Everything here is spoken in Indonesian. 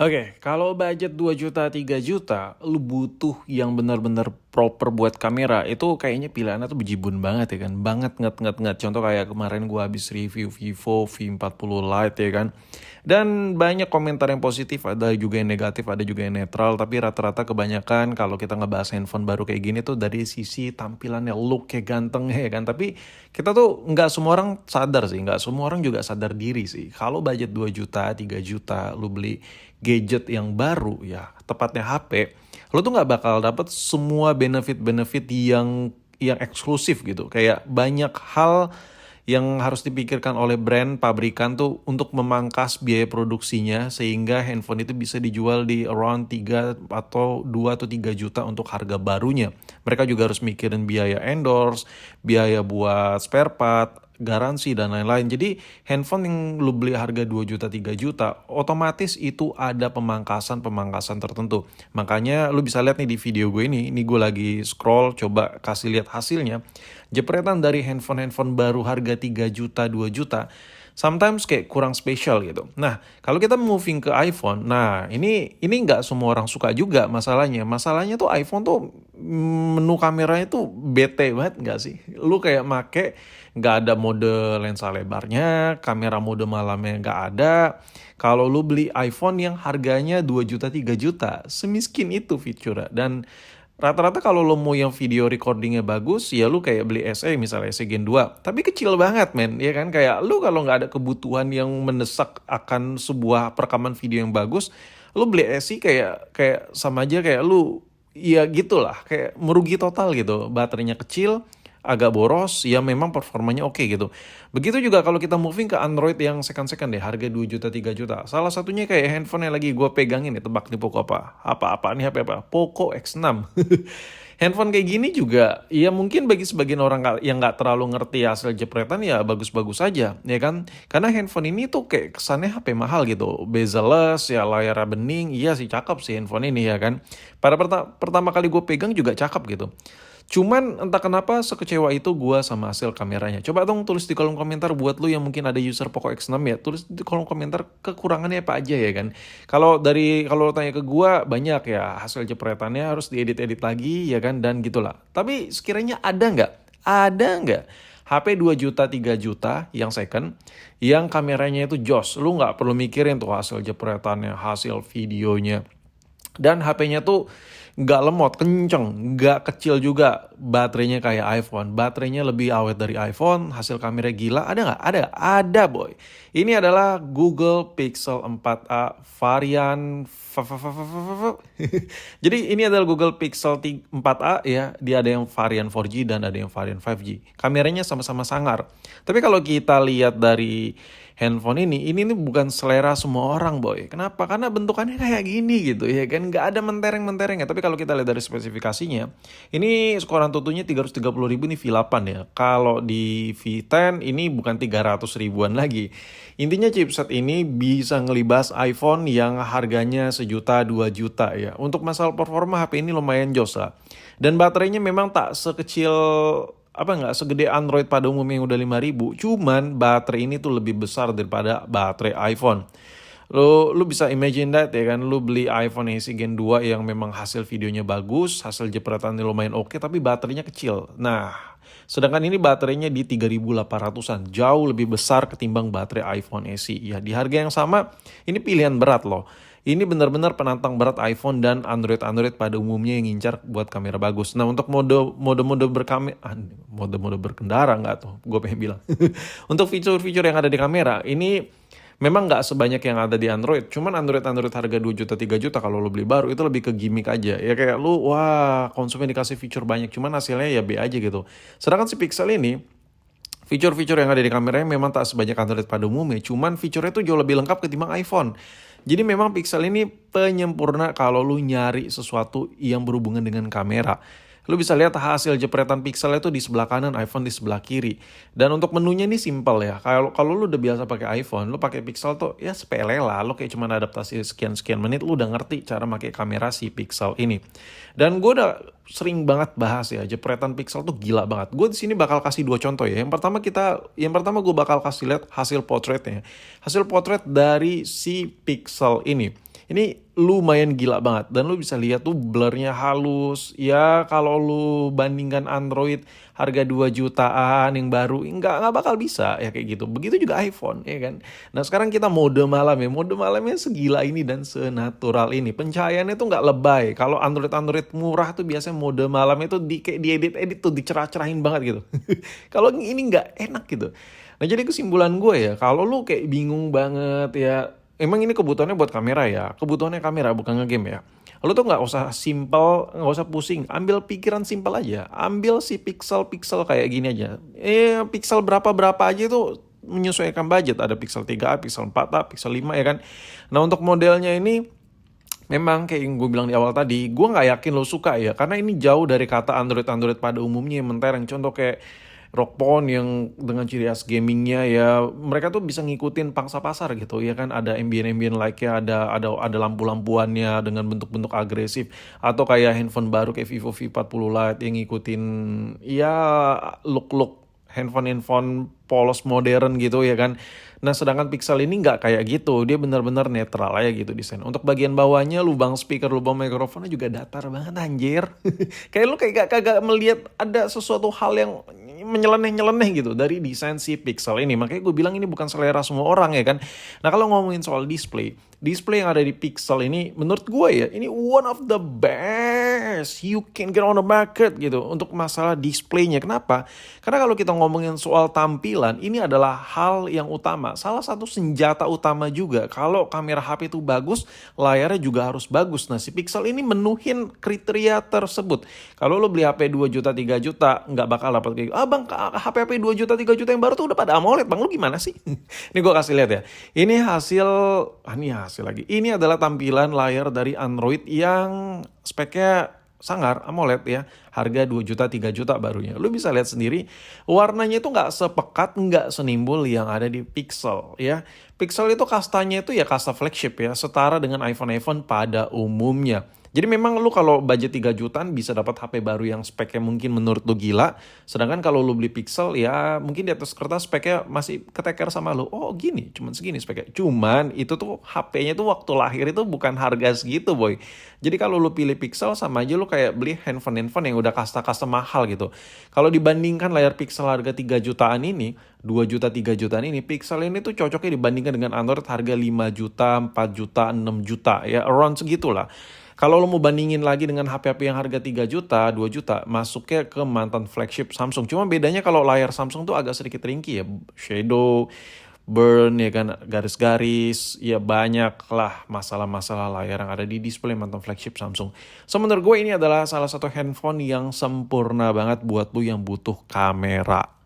Oke, kalau budget 2 juta, 3 juta, lu butuh yang benar-benar proper buat kamera, itu kayaknya pilihannya tuh bejibun banget ya kan. Banget nget. Contoh kayak kemarin gua habis review Vivo V40 Lite ya kan. Dan banyak komentar yang positif, ada juga yang negatif, ada juga yang netral. Tapi rata-rata kebanyakan kalau kita ngebahas handphone baru kayak gini tuh dari sisi tampilannya, look kayak ganteng ya kan. Tapi kita tuh nggak semua orang sadar sih, nggak semua orang juga sadar diri sih. Kalau budget 2 juta, 3 juta, lu beli gadget yang baru ya, tepatnya HP, lo tuh nggak bakal dapet semua benefit-benefit yang eksklusif gitu. Kayak banyak hal yang harus dipikirkan oleh brand pabrikan tuh untuk memangkas biaya produksinya sehingga handphone itu bisa dijual di around 3 atau 2 atau 3 juta untuk harga barunya. Mereka juga harus mikirin biaya endorse, biaya buat spare part, garansi dan lain-lain. Jadi handphone yang lu beli harga 2 juta 3 juta otomatis itu ada pemangkasan tertentu. Makanya lu bisa lihat nih di video gue ini gue lagi scroll coba kasih lihat hasilnya. Jepretan dari handphone baru harga 3 juta 2 juta sometimes kayak kurang spesial gitu. Nah, kalau kita moving ke iPhone, nah ini nggak semua orang suka juga masalahnya. Masalahnya tuh iPhone tuh menu kameranya tuh bete banget nggak sih? Lu kayak make nggak ada mode lensa lebarnya, kamera mode malamnya nggak ada. Kalau lu beli iPhone yang harganya 2 juta 3 juta, semiskin itu fiturnya. Dan rata-rata kalau lo mau yang video recordingnya bagus, ya lu kayak beli SE misalnya SE Gen 2. Tapi kecil banget men, ya kan? Kayak lu kalau nggak ada kebutuhan yang mendesak akan sebuah perekaman video yang bagus, lu beli SE kayak kayak sama aja kayak lu, ya gitulah, kayak merugi total gitu. Baterainya kecil, agak boros, ya memang performanya oke gitu. Begitu juga kalau kita moving ke Android yang second-second deh, harga 2 juta 3 juta. Salah satunya kayak handphone yang lagi gue pegangin nih, tebak nih Poco apa? Apa nih HP apa? Poco X6. Handphone kayak gini juga, ya mungkin bagi sebagian orang yang nggak terlalu ngerti hasil jepretan ya bagus-bagus aja, ya kan? Karena handphone ini tuh kayak kesannya HP mahal gitu, bezel-less, ya layarnya bening, iya sih cakep sih handphone ini ya kan. Pada pertama kali gue pegang juga cakep gitu. Cuman entah kenapa sekecewa itu gua sama hasil kameranya. Coba dong tulis di kolom komentar buat lu yang mungkin ada user Poco X6 ya. Tulis di kolom komentar kekurangannya apa aja ya kan. Kalau lu tanya ke gua banyak ya hasil jepretannya harus diedit-edit lagi ya kan dan gitulah. Tapi sekiranya ada nggak? Ada nggak? HP 2 juta 3 juta yang second yang kameranya itu jos. Lu nggak perlu mikirin tuh hasil jepretannya, hasil videonya. Dan HP-nya tuh nggak lemot, kenceng, nggak kecil juga. Baterainya kayak iPhone. Baterainya lebih awet dari iPhone. Hasil kamera gila. Ada nggak? Ada boy. Ini adalah Google Pixel 4a varian. Jadi ini adalah Google Pixel 4a ya. Dia ada yang varian 4G dan ada yang varian 5G. Kameranya sama-sama sangar. Tapi kalau kita lihat dari handphone ini nih bukan selera semua orang boy. Kenapa? Karena bentukannya kayak gini gitu ya kan. Nggak ada mentereng-menterengnya. Tapi kalau kita lihat dari spesifikasinya, ini skor Antutunya 330.000 nih V8 ya. Kalau di V10 ini bukan 300 ribuan lagi. Intinya chipset ini bisa ngelibas iPhone yang harganya sejuta 2 juta ya. Untuk masalah performa HP ini lumayan jos lah. Dan baterainya memang tak sekecil apa nggak segede Android pada umumnya yang udah 5.000, cuman baterai ini tuh lebih besar daripada baterai iPhone. Lu bisa imagine that ya kan, lu beli iPhone SE Gen 2 yang memang hasil videonya bagus, hasil jepretannya lumayan oke, tapi baterainya kecil. Nah, sedangkan ini baterainya di 3.800-an, jauh lebih besar ketimbang baterai iPhone SE. Ya, di harga yang sama, ini pilihan berat loh. Ini benar-benar penantang berat iPhone dan Android pada umumnya yang ngincar buat kamera bagus. Nah, untuk mode-mode mode-mode berkendara nggak tuh, gue pengen bilang. Untuk fitur-fitur yang ada di kamera, ini memang nggak sebanyak yang ada di Android. Cuman Android harga 2 juta 3 juta kalau lo beli baru itu lebih ke gimmick aja. Ya kayak lu, wah konsumen dikasih fitur banyak, cuman hasilnya ya B aja gitu. Sedangkan si Pixel ini, fitur-fitur yang ada di kameranya memang tak sebanyak Android pada umumnya, cuman fiturnya tuh jauh lebih lengkap ketimbang iPhone. Jadi memang Pixel ini penyempurna kalau lu nyari sesuatu yang berhubungan dengan kamera. Lu bisa lihat hasil jepretan pixel itu di sebelah kanan, iPhone di sebelah kiri. Dan untuk menunya ini simple ya. Kalau lu udah biasa pakai iPhone, lu pakai Pixel tuh ya sepele lah. Lu kayak cuma adaptasi sekian menit, lu udah ngerti cara pakai kamera si Pixel ini. Dan gue udah sering banget bahas ya, jepretan Pixel tuh gila banget. Gue di sini bakal kasih 2 contoh ya. Yang pertama gue bakal kasih lihat hasil potretnya. Hasil potret dari si Pixel ini. ini lumayan gila banget. Dan lu bisa lihat tuh blurnya halus. Ya kalau lu bandingkan Android harga 2 jutaan yang baru, nggak bakal bisa ya kayak gitu. Begitu juga iPhone ya kan. Nah sekarang kita mode malam ya. Mode malamnya segila ini dan senatural ini. Pencahayaannya tuh nggak lebay. Kalau Android murah tuh biasanya mode malamnya tuh kayak diedit-edit tuh dicerah-cerahin banget gitu. Kalau ini nggak enak gitu. Nah jadi kesimpulan gue ya, kalau lu kayak bingung banget ya, emang ini kebutuhannya buat kamera ya, kebutuhannya kamera bukan ngegame ya. Lu tuh nggak usah simple, nggak usah pusing, ambil pikiran simpel aja, ambil si pixel-pixel kayak gini aja. Pixel berapa-berapa aja itu menyesuaikan budget, ada pixel 3A, pixel 4A, pixel 5 ya kan. Nah untuk modelnya ini memang kayak yang gue bilang di awal tadi, gue nggak yakin lo suka ya, karena ini jauh dari kata Android pada umumnya yang mentereng. Contoh kayak Rock Phone yang dengan ciri khas gamingnya ya, mereka tuh bisa ngikutin pangsa pasar gitu ya kan, ada ambient like-nya, ada lampu-lampuannya dengan bentuk-bentuk agresif, atau kayak handphone baru kayak Vivo V40 Lite yang ngikutin ya look handphone polos modern gitu ya kan. Nah sedangkan Pixel ini nggak kayak gitu, dia benar-benar netral aja gitu desain. Untuk bagian bawahnya lubang speaker, lubang mikrofonnya juga datar banget anjir. Kayak lu kayak kagak melihat ada sesuatu hal yang menyeleneh-nyeleneh gitu dari desain si Pixel ini. Makanya gue bilang ini bukan selera semua orang ya kan. Nah kalau ngomongin soal display yang ada di Pixel ini menurut gue ya, ini one of the best you can get on the market gitu untuk masalah displaynya. Kenapa? Karena kalau kita ngomongin soal tampilan, ini adalah hal yang utama. Salah satu senjata utama juga. Kalau kamera HP itu bagus, layarnya juga harus bagus. Nah si Pixel ini menuhin kriteria tersebut. Kalau lo beli HP 2 juta 3 juta, nggak bakal dapat kayak gitu. Bang, HP 2 juta 3 juta yang baru tuh udah pada AMOLED bang, lu gimana sih? Ini gue kasih lihat ya. Ini hasil lagi. Ini adalah tampilan layar dari Android yang speknya sangar AMOLED ya, harga 2 juta 3 juta barunya. Lu bisa lihat sendiri warnanya itu nggak sepekat, nggak senimbul yang ada di Pixel ya. Pixel itu kastanya itu ya kasta flagship ya, setara dengan iPhone pada umumnya. Jadi memang lu kalau budget 3 jutaan bisa dapat HP baru yang speknya mungkin menurut lu gila. Sedangkan kalau lu beli Pixel ya mungkin di atas kertas speknya masih keteker sama lu. Oh gini, cuman segini speknya. Cuman itu tuh HP-nya tuh waktu lahir itu bukan harga segitu boy. Jadi kalau lu pilih Pixel sama aja lu kayak beli handphone yang udah kasta-kasta mahal gitu. Kalau dibandingkan layar Pixel harga 3 jutaan ini, 2 juta 3 jutaan ini, Pixel ini tuh cocoknya dibandingkan dengan Android harga 5 juta, 4 juta, 6 juta ya, around segitulah. Kalau lo mau bandingin lagi dengan HP-HP yang harga 3 juta, 2 juta, masuknya ke mantan flagship Samsung. Cuma bedanya kalau layar Samsung tuh agak sedikit ringkih ya. Shadow, burn ya kan, garis-garis, ya banyak lah masalah-masalah layar yang ada di display mantan flagship Samsung. So menurut gue ini adalah salah satu handphone yang sempurna banget buat lo yang butuh kamera.